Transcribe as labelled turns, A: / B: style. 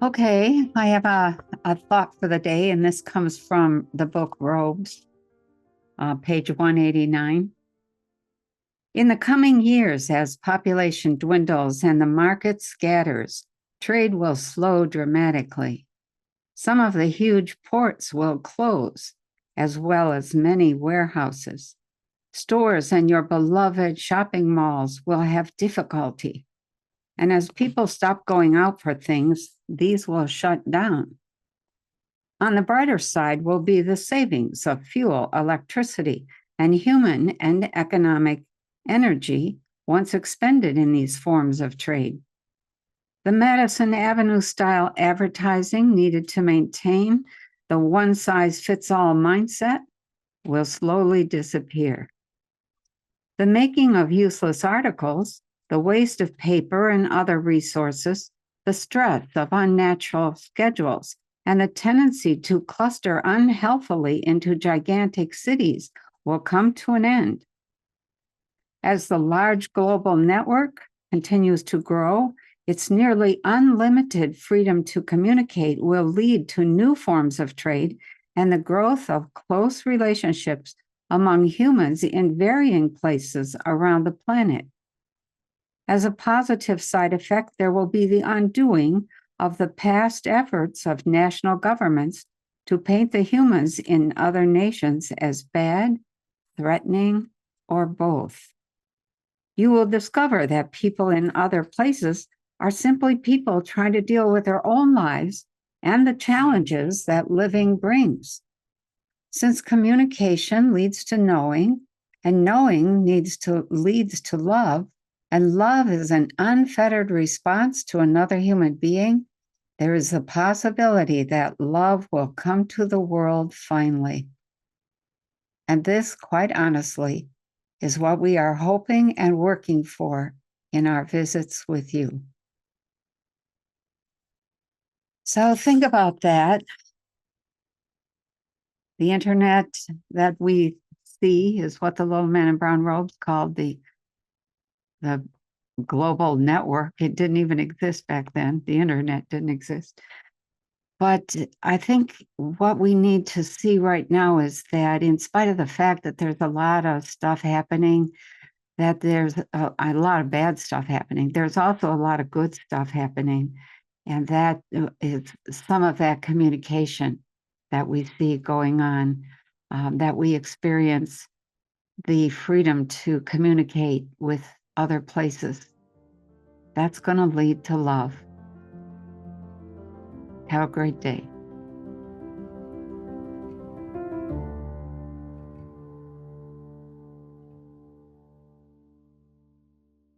A: Okay, I have a thought for the day, and this comes from the book Robes, page 189. In the coming years, as population dwindles and the market scatters, trade will slow dramatically. Some of the huge ports will close, as well as many warehouses. Stores and your beloved shopping malls will have difficulty. And as people stop going out for things, these will shut down. On the brighter side will be the savings of fuel, electricity, and human and economic energy once expended in these forms of trade. The Madison Avenue style advertising needed to maintain the one-size-fits-all mindset will slowly disappear. The making of useless articles, the waste of paper and other resources, the stress of unnatural schedules, and the tendency to cluster unhealthily into gigantic cities will come to an end. As the large global network continues to grow, its nearly unlimited freedom to communicate will lead to new forms of trade and the growth of close relationships among humans in varying places around the planet. As a positive side effect, there will be the undoing of the past efforts of national governments to paint the humans in other nations as bad, threatening, or both. You will discover that people in other places are simply people trying to deal with their own lives and the challenges that living brings. Since communication leads to knowing, and knowing leads to love, and love is an unfettered response to another human being, there is a possibility that love will come to the world finally. And this, quite honestly, is what we are hoping and working for in our visits with you. So think about that. The internet that we see is what the little man in brown robes called the global network. It didn't even exist back then. The internet didn't exist. But I think what we need to see right now is that in spite of the fact that there's a lot of stuff happening, that there's a lot of bad stuff happening, there's also a lot of good stuff happening. And that is some of that communication that we see going on, that we experience the freedom to communicate with other places. That's going to lead to love. Have a great day.